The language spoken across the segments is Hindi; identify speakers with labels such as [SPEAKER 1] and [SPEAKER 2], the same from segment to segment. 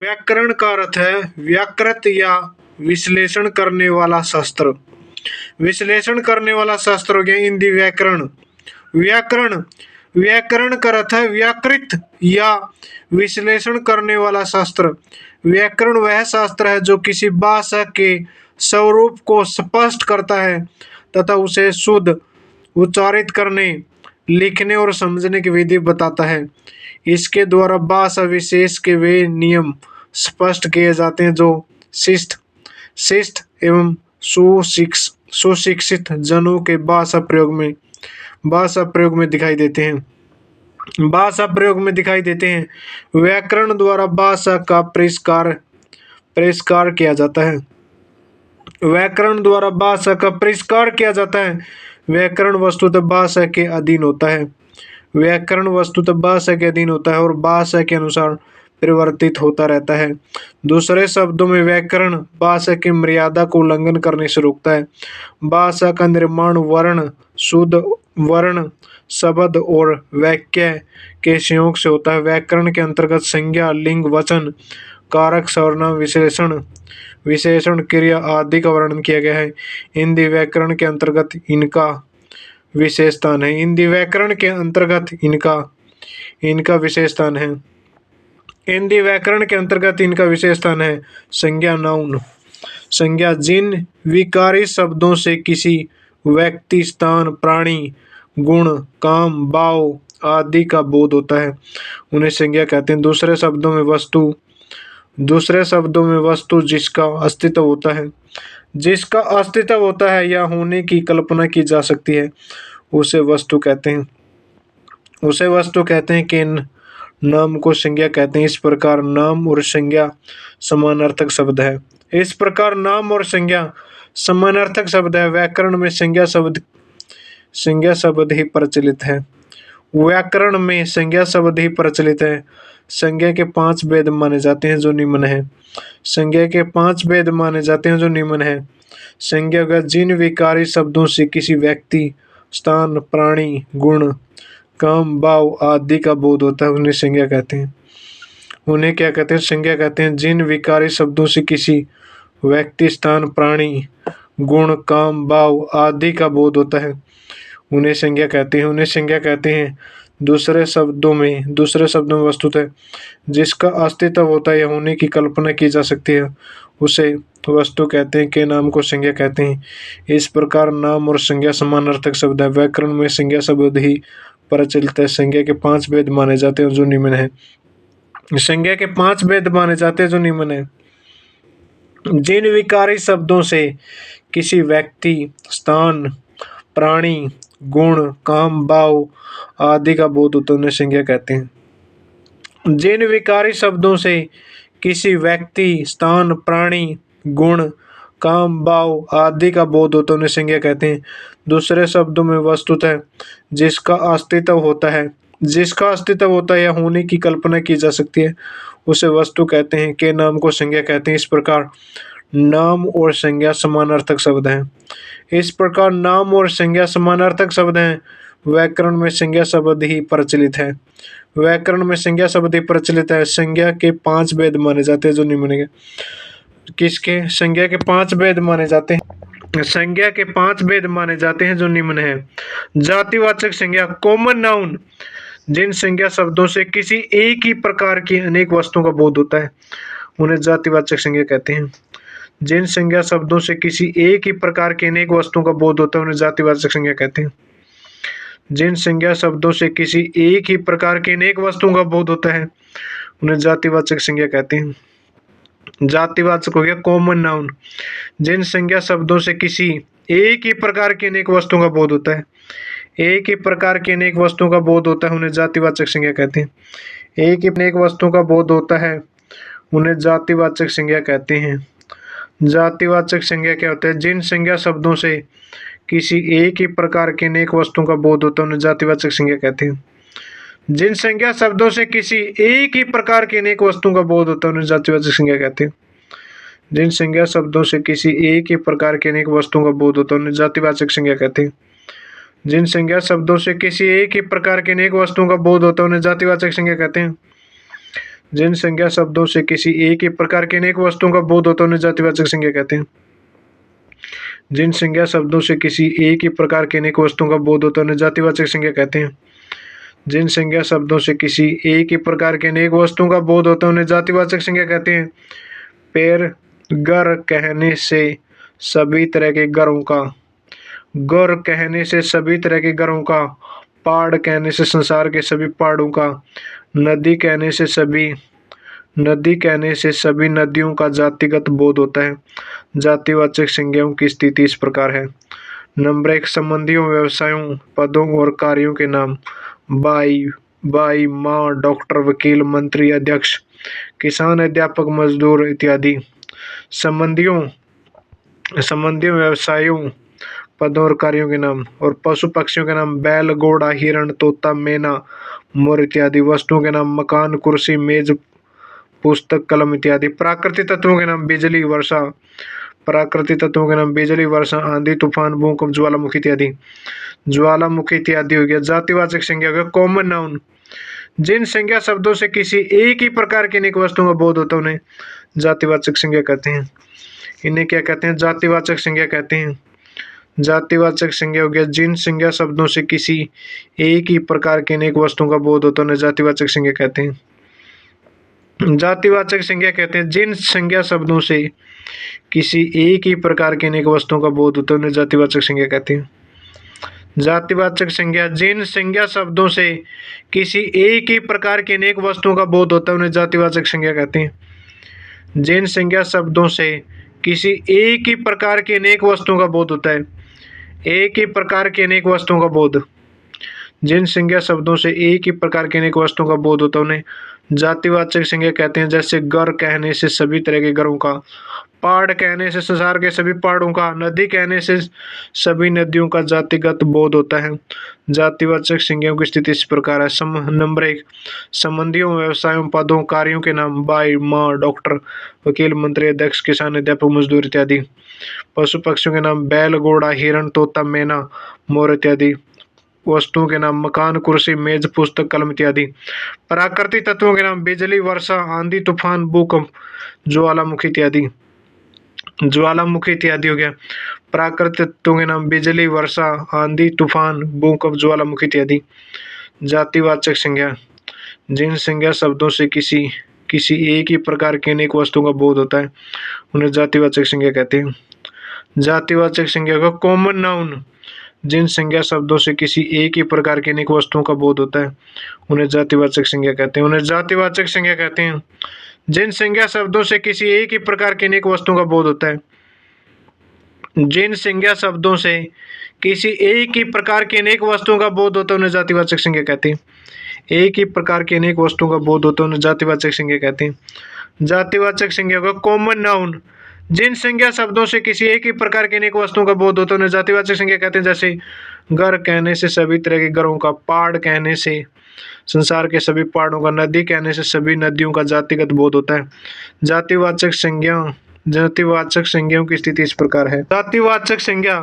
[SPEAKER 1] व्याकरण का अर्थ है व्याकृत या विश्लेषण करने वाला शास्त्र। विश्लेषण करने वाला शास्त्र हो गया हिंदी व्याकरण। व्याकरण व्याकरण का अर्थ है व्याकृत या विश्लेषण करने वाला शास्त्र। व्याकरण वह शास्त्र है जो किसी भाषा के स्वरूप को स्पष्ट करता है तथा उसे शुद्ध उच्चारित करने, लिखने और समझने की विधि बताता है। इसके द्वारा भाषा विशेष के वे नियम स्पष्ट किए जाते हैं जो शिष्ट शिष्ट एवं सुशिक्षित जनों के भाषा प्रयोग में दिखाई देते हैं। व्याकरण द्वारा भाषा का परिष्कार किया जाता है। व्याकरण द्वारा भाषा का परिष्कार किया जाता है। व्याकरण वस्तुतः भाषा के अधीन होता है। व्याकरण वस्तुतः भाषा के अधीन होता है और भाषा के अनुसार परिवर्तित होता रहता है। दूसरे शब्दों में व्याकरण भाषा की मर्यादा को उल्लंघन करने से रोकता है। भाषा का निर्माण वर्ण, शुद्ध वर्ण, शब्द और वाक्य के संयोग से होता है। व्याकरण के अंतर्गत संज्ञा, लिंग, वचन, कारक, सर्वनाम, विशेषण, क्रिया आदि का वर्णन किया गया है। हिंदी व्याकरण के अंतर्गत इनका विशेष स्थान है। हिंदी व्याकरण के अंतर्गत इनका विशेष स्थान है। हिंदी व्याकरण के अंतर्गत इनका विशेष स्थान है। संज्ञा, नाउन। संज्ञा जिन विकारी शब्दों से किसी व्यक्ति, स्थान, प्राणी, गुण, काम, भाव आदि का बोध होता है उन्हें संज्ञा कहते हैं। दूसरे शब्दों में वस्तु जिसका अस्तित्व होता है या होने की कल्पना की जा सकती है उसे वस्तु कहते हैं। कि नाम को संज्ञा कहते हैं। इस प्रकार नाम और संज्ञा समानार्थक शब्द है। व्याकरण में संज्ञा शब्द ही प्रचलित है। संज्ञा के 5 भेद माने जाते हैं जो निम्न है। संज्ञा का जिन विकारी शब्दों से किसी व्यक्ति, स्थान, प्राणी, गुण, काम, भाव आदि का बोध होता है उन्हें संज्ञा कहते हैं। संज्ञा कहते हैं जिन विकारी शब्दों से किसी व्यक्ति, स्थान, प्राणी, गुण, काम, भाव आदि का बोध होता है उन्हें संज्ञा कहते हैं। दूसरे शब्दों में वस्तुतः जिसका अस्तित्व होता है या होने की कल्पना की जा सकती है उसे वस्तु कहते हैं। के नाम को संज्ञा कहते हैं। इस प्रकार नाम और संज्ञा समानार्थक शब्द है। व्याकरण में संज्ञा शब्द ही प्रचलित है। संज्ञा के 5 भेद माने जाते हैं जो निम्न है। जिन विकारी शब्दों से किसी व्यक्ति, स्थान, प्राणी, गुण, काम, भाव आदि का बोध होता है उन्हें संज्ञा कहते हैं। जिन विकारी शब्दों से किसी व्यक्ति, स्थान, प्राणी, गुण, काम, भाव आदि का बोध होता है उन्हें संज्ञा कहते हैं। दूसरे शब्दों में वस्तुतः जिसका अस्तित्व होता है या होने की कल्पना की जा सकती है उसे वस्तु कहते हैं। के नाम को संज्ञा कहते हैं। इस प्रकार नाम और संज्ञा समानार्थक शब्द हैं। व्याकरण में संज्ञा शब्द ही प्रचलित है। संज्ञा के 5 भेद माने जाते हैं जो निम्न है। किसके? संज्ञा के 5 भेद माने जाते हैं जो निम्न है। जातिवाचक संज्ञा, कॉमन नाउन, जिन संज्ञा शब्दों से किसी एक ही प्रकार की अनेक वस्तुओं का बोध होता है उन्हें जातिवाचक संज्ञा कहते हैं। जिन संज्ञा शब्दों से किसी एक ही प्रकार की अनेक वस्तुओं का बोध होता है उन्हें जातिवाचक संज्ञा कहते हैं। जिन संज्ञा शब्दों से किसी एक ही प्रकार की अनेक वस्तुओं का बोध होता है उन्हें जातिवाचक संज्ञा कहते हैं। जातिवाचक हो गया कॉमन नाउन। जिन संज्ञा शब्दों से किसी एक ही प्रकार की अनेक वस्तुओं का बोध होता है उन्हें जातिवाचक संज्ञा कहते हैं। एक ही अनेक वस्तुओं का बोध होता है उन्हें जातिवाचक संज्ञा कहते हैं। जातिवाचक संज्ञा क्या होता है? जिन संज्ञा शब्दों से किसी एक ही प्रकार की अनेक वस्तुओं का बोध होता है उन्हें जातिवाचक संज्ञा कहते हैं। जिन संज्ञा शब्दों से किसी एक ही प्रकार की अनेक वस्तुओं का बोध होता है उन्हें जातिवाचक संज्ञा कहते हैं। जिन संज्ञा शब्दों से किसी एक ही प्रकार की अनेक वस्तुओं का बोध होता है उन्हें जातिवाचक संज्ञा कहते हैं। जिन संज्ञा शब्दों से किसी एक ही प्रकार की अनेक वस्तुओं का बोध होता है उन्हें जातिवाचक संज्ञा कहते हैं। जिन संज्ञा शब्दों से किसी एक ही प्रकार के अनेक वस्तुओं का बोध होता है उन्हें जातिवाचक संज्ञा कहते हैं। जिन संज्ञा शब्दों से किसी एक ही प्रकार के अनेक वस्तुओं का बोध होता है उन्हें जातिवाचक संज्ञा कहते हैं। जिन संज्ञा शब्दों से किसी एक ही प्रकार के अनेक वस्तुओं का बोध होता है उन्हें जातिवाचक संज्ञा कहते हैं। पैर गर कहने से सभी तरह के गरों का, गर कहने से सभी तरह के गरों का, पहाड़ कहने से संसार के सभी पहाड़ों का, नदी कहने से सभी नदियों का जातिगत बोध होता है। जातिवाचक संज्ञाओं की स्थिति इस प्रकार है। नंबर 1, संबंधियों, व्यवसायों, पदों और कार्यों के नाम। बाई, माँ, डॉक्टर, वकील, मंत्री, अध्यक्ष, किसान, अध्यापक, मजदूर इत्यादि। संबंधियों, व्यवसायों, पदों और कार्यों के नाम। और पशु पक्षियों के नाम बैल, घोड़ा, हिरण, तोता, मैना, मोर इत्यादि। वस्तुओं के नाम मकान, कुर्सी, मेज, पुस्तक, कलम इत्यादि। प्राकृतिक तत्वों के नाम बिजली, वर्षा, आंधी, तूफान, भूकंप, ज्वालामुखी इत्यादि। ज्वालामुखी इत्यादि हो गया। जातिवाचक संज्ञा हो गया कॉमन नाउन। जिन संज्ञा शब्दों से किसी एक ही प्रकार की अनेक वस्तुओं का बोध होता है उन्हें जातिवाचक संज्ञा कहते हैं। इन्हें क्या कहते हैं? जातिवाचक संज्ञा कहते हैं। जातिवाचक संज्ञा हो गया जिन संज्ञा शब्दों से किसी एक ही प्रकार की अनेक वस्तुओं का बोध होता है उन्हें जातिवाचक संज्ञा कहते हैं। जातिवाचक संज्ञा कहते हैं जिन संज्ञा शब्दों से किसी एक ही प्रकार की अनेक वस्तुओं का बोध होता है उन्हें जातिवाचक संज्ञा कहते हैं। जातिवाचक संज्ञा जिन संज्ञा शब्दों से किसी एक ही प्रकार की अनेक वस्तुओं का बोध होता है उन्हें जातिवाचक संज्ञा कहते हैं। जिन संज्ञा शब्दों से किसी एक ही प्रकार की अनेक वस्तुओं का बोध होता है, एक ही प्रकार की अनेक वस्तुओं का बोध, जिन संज्ञा शब्दों से एक ही प्रकार की अनेक वस्तुओं का बोध होता है उन्हें जातिवाचक संज्ञा कहते हैं। जैसे गर कहने से सभी तरह के घरों का, पहाड़ कहने से संसार के सभी पहाड़ों का, नदी कहने से सभी नदियों का जातिगत बोध होता है। जातिवाचक संज्ञाओं की स्थिति इस प्रकार है। नंबर 1, संबंधियों, व्यवसायों, पदों, कार्यों के नाम। बाई, माँ, डॉक्टर, वकील, मंत्री, अध्यक्ष, किसान, अध्यापक, मजदूर इत्यादि। पशु पक्षियों के नाम बैल, घोड़ा, हिरण, तोता, मैना, मोर इत्यादि। वस्तुओं के नाम मकान, कुर्सी, मेज, पुस्तक, कलम इत्यादि। प्राकृतिक तत्वों के नाम बिजली, वर्षा, आंधी, तूफान, भूकंप, ज्वालामुखी इत्यादि। ज्वालामुखी इत्यादि हो गया। प्राकृतिक तत्वों के नाम बिजली, वर्षा, आंधी, तूफान, भूकंप, ज्वालामुखी इत्यादि। जातिवाचक संज्ञा जिन संज्ञा शब्दों से किसी एक ही प्रकार की अनेक वस्तुओं का बोध होता है उन्हें जातिवाचक संज्ञा कहते हैं। जातिवाचक संज्ञा का कॉमन नाउन जिन संज्ञा शब्दों से किसी एक ही प्रकार की अनेक वस्तुओं का बोध होता है उन्हें जातिवाचक संज्ञा कहते हैं। उन्हें जातिवाचक संज्ञा कहते हैं जिन संज्ञा शब्दों से किसी एक ही प्रकार की अनेक वस्तुओं का बोध होता है। जिन संज्ञा शब्दों से किसी एक ही प्रकार की अनेक वस्तुओं का बोध होता है उन्हें जातिवाचक संज्ञा कहते हैं। एक ही प्रकार की अनेक वस्तुओं का बोध होता है उन्हें जातिवाचक संज्ञा कहते हैं। जातिवाचक संज्ञा का कॉमन नाउन जिन संज्ञा शब्दों से किसी एक ही प्रकार की अनेक वस्तुओं का बोध होता है उन्हें जातिवाचक संज्ञा कहते हैं। जैसे घर कहने से सभी तरह के घरों का, पहाड़ कहने से संसार के सभी पहाड़ों का, नदी कहने से सभी नदियों का जातिगत बोध होता है। जातिवाचक संज्ञाओं की स्थिति इस प्रकार है। जातिवाचक संज्ञा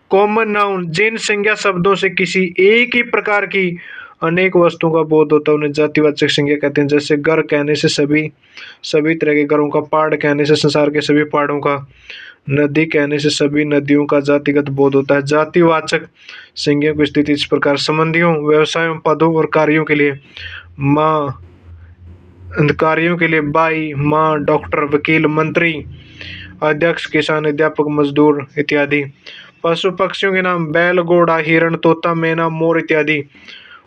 [SPEAKER 1] कॉमन नाउन जिन संज्ञा शब्दों से किसी एक ही प्रकार की अनेक वस्तुओं का बोध होता है उन्हें जातिवाचक संज्ञा कहते हैं। जैसे घर कहने से सभी तरह के घरों का, पहाड़ कहने से संसार के सभी पहाड़ों का, नदी कहने से सभी नदियों का जातिगत बोध होता है। जातिवाचक संज्ञा की स्थिति इस प्रकार। संबंधियों, व्यवसायों, पदों और कार्यों के लिए बाई, माँ, डॉक्टर, वकील, मंत्री, अध्यक्ष, किसान, अध्यापक, मजदूर इत्यादि। पशु पक्षियों के नाम बैल, घोड़ा, हिरण, तोता, मैना, मोर इत्यादि।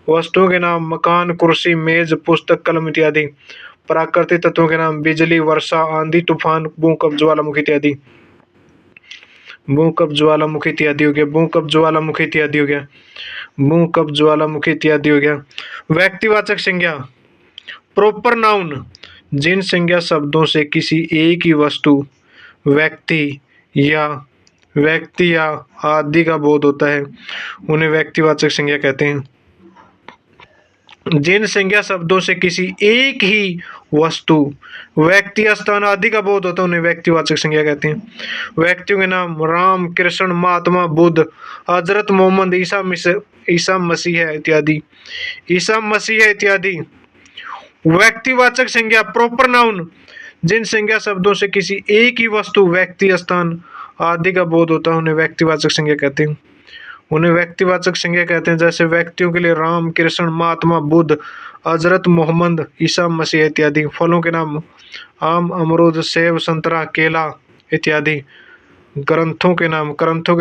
[SPEAKER 1] वस्तुओं के नाम मकान, कुर्सी, मेज, पुस्तक, कलम इत्यादि। प्राकृतिक तत्वों के नाम बिजली, वर्षा, आंधी, तूफान, भूकंप, ज्वालामुखी इत्यादि। भूकंप, ज्वालामुखी इत्यादि हो गया। भूकंप, ज्वालामुखी इत्यादि हो गया। भूकंप, ज्वालामुखी इत्यादि हो गया। व्यक्तिवाचक संज्ञा प्रॉपर नाउन जिन संज्ञा शब्दों से किसी एक ही वस्तु, व्यक्ति या आदि का बोध होता है उन्हें व्यक्तिवाचक संज्ञा कहते हैं। जिन संज्ञा शब्दों से किसी एक ही वस्तु, व्यक्ति, स्थान आदि का बोध होता है उन्हें व्यक्तिवाचक संज्ञा कहते हैं। व्यक्तियों के नाम राम, कृष्ण, महात्मा, बुद्ध, हजरत मोहम्मद, ईसा मसीह इत्यादि। व्यक्तिवाचक संज्ञा प्रॉपर नाउन, जिन संज्ञा शब्दों से किसी एक ही वस्तु, व्यक्ति, स्थान आदि का बोध होता है उन्हें व्यक्तिवाचक संज्ञा कहते हैं। उन्हें व्यक्तिवाचक संज्ञा कहते हैं। जैसे व्यक्तियों के लिए राम, कृष्ण, महात्मा, बुद्ध, हजरत मोहम्मद, ईसा मसीह इत्यादि। फलों के नाम आम, अमरूद, सेब, संतरा, केला इत्यादि। ग्रंथों के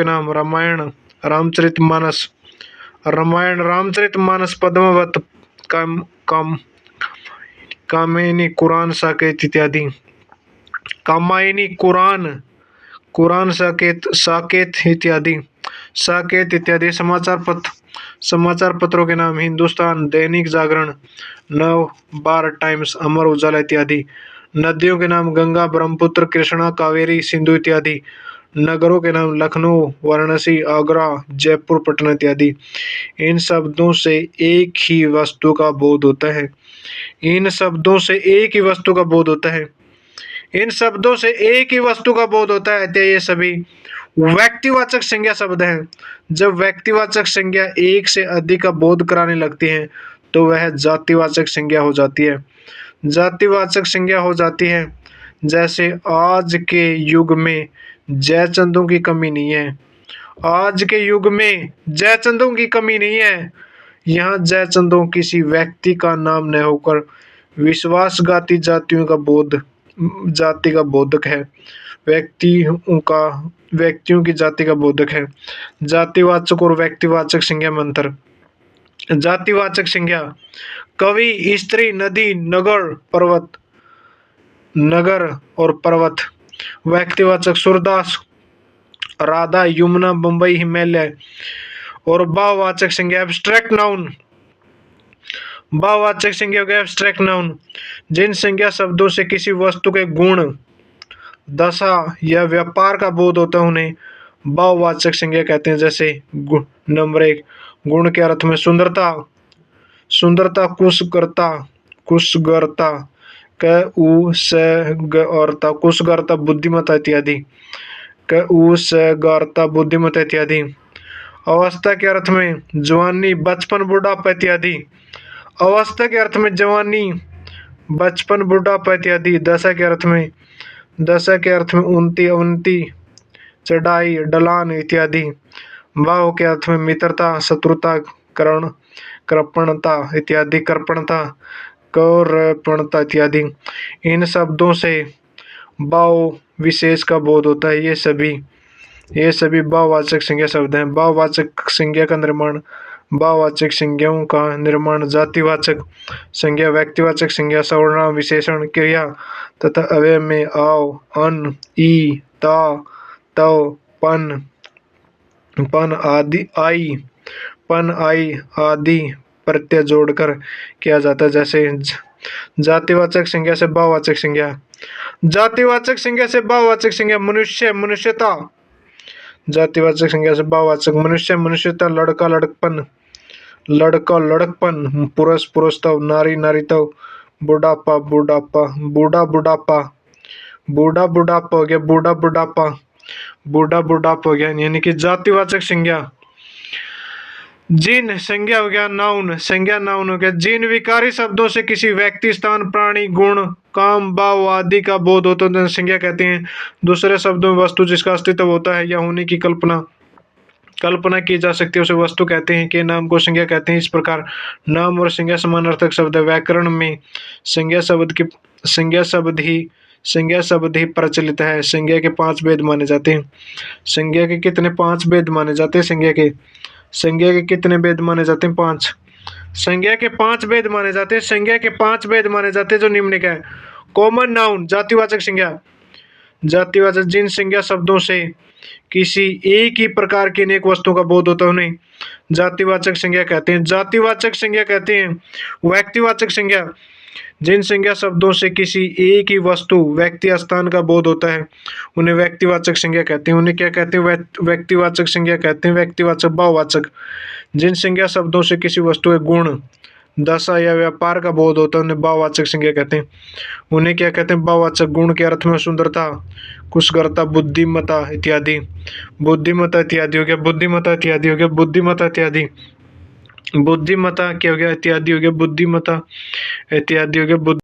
[SPEAKER 1] नाम रामायण, रामचरितमानस, पद्मावत, काम कामिनी, कुरान, साकेत इत्यादि। कामायनी, कुरान, साकेत इत्यादि। समाचार पत्रों के नाम हिंदुस्तान, दैनिक जागरण, नव भारत टाइम्स, अमर उजाला इत्यादि। नदियों के नाम गंगा, ब्रह्मपुत्र, कृष्णा, कावेरी, सिंधु इत्यादि। नगरों के नाम लखनऊ, वाराणसी, आगरा, जयपुर, पटना इत्यादि। इन शब्दों से एक ही वस्तु का बोध होता है। इन शब्दों से एक ही वस्तु का बोध होता है। तो ये सभी व्यक्तिवाचक संज्ञा शब्द हैं। जब व्यक्तिवाचक संज्ञा एक से अधिक का बोध कराने लगती है तो वह जातिवाचक संज्ञा हो जाती है। जैसे आज के युग में जयचंदों की कमी नहीं है। यहाँ जयचंदों किसी व्यक्ति का नहीं न होकर विश्वासघाती जाति का बोधक है। व्यक्तियों की जाति का बोधक है। जातिवाचक और व्यक्तिवाचक संज्ञा में अंतर। जातिवाचक संज्ञा कवि, स्त्री, नदी, नगर और पर्वत। व्यक्तिवाचक सूरदास, राधा, यमुना, बंबई, हिमालय। और भाववाचक संज्ञा एब्स्ट्रैक्ट नाउन, जिन संज्ञा शब्दों से किसी वस्तु के गुण, दशा या व्यापार का बोध होता है उन्हें भाववाचक संज्ञा कहते हैं। जैसे नंबर 1, गुण के अर्थ में सुंदरता, कुशगरता, कुशगरता, बुद्धिमत्ता इत्यादि। अवस्था के अर्थ में जवानी, बचपन, बुढ़ापा इत्यादि। दशा के अर्थ में उन्नति, चढ़ाई, ढलान इत्यादि। भाव के अर्थ में मित्रता, शत्रुता, कृपणता इत्यादि। इन शब्दों से भाव विशेष का बोध होता है। ये सभी भाववाचक संज्ञा शब्द हैं। भाववाचक संज्ञाओं का निर्माण जातिवाचक संज्ञा, व्यक्तिवाचक संज्ञा, सर्वनाम, विशेषण, क्रिया तथा अव्यय में आव, अन, ई, ता, तव, पन आई आदि प्रत्यय जोड़कर किया जाता है। जैसे जातिवाचक संज्ञा से भाववाचक संज्ञा मनुष्य, मनुष्यता। जातिवाचक संज्ञा से भाववाचक मनुष्य, मनुष्यता, लड़का, लड़कपन, पुरुष, पुरुषत्व, नारी, नारीत्व, बुढ़ापा, बुढ़ापा हो गया। यानी कि जातिवाचक संज्ञा। जिन संज्ञा हो गया नाउन हो गया। जिन विकारी शब्दों से किसी व्यक्ति, स्थान, प्राणी, गुण, काम, भाव आदि का बोध होता है संज्ञा कहते हैं। दूसरे शब्दों में वस्तु जिसका अस्तित्व होता है या होने की कल्पना की जा सकती है उसे वस्तु कहते हैं। के नाम को संज्ञा कहते हैं। इस प्रकार नाम और संज्ञा समानार्थक शब्द है। व्याकरण में संज्ञा शब्द ही प्रचलित है। संज्ञा के 5 भेद माने जाते हैं। संज्ञा के कितने 5 भेद माने जाते हैं? संज्ञा के कितने भेद माने जाते हैं? 5। संज्ञा के 5 भेद माने जाते हैं जो निम्नलिखित है। कॉमन नाउन, जातिवाचक संज्ञा। जिन संज्ञा शब्दों से किसी एक ही प्रकार की अनेक वस्तुओं का बोध होता है उन्हें जातिवाचक संज्ञा कहते हैं। व्यक्तिवाचक संज्ञा, जिन संज्ञा शब्दों से किसी एक ही वस्तु, व्यक्ति, स्थान का बोध होता है उन्हें व्यक्तिवाचक संज्ञा कहते हैं। उन्हें क्या कहते हैं? व्यक्तिवाचक संज्ञा कहते हैं। व्यक्तिवाचक। भाववाचक, जिन संज्ञा शब्दों से किसी वस्तु के गुण, दशा या व्यापार का बोध होता है उन्हें भाववाचक संज्ञा कहते हैं। उन्हें क्या कहते हैं? भाववाचक। गुण के अर्थ में सुंदरता, कुशगरता, बुद्धिमत्ता इत्यादि हो गया। बुद्धिमता क्या हो गया, इत्यादि हो गया बुद्धिमता, इत्यादि हो गया बुद्धि।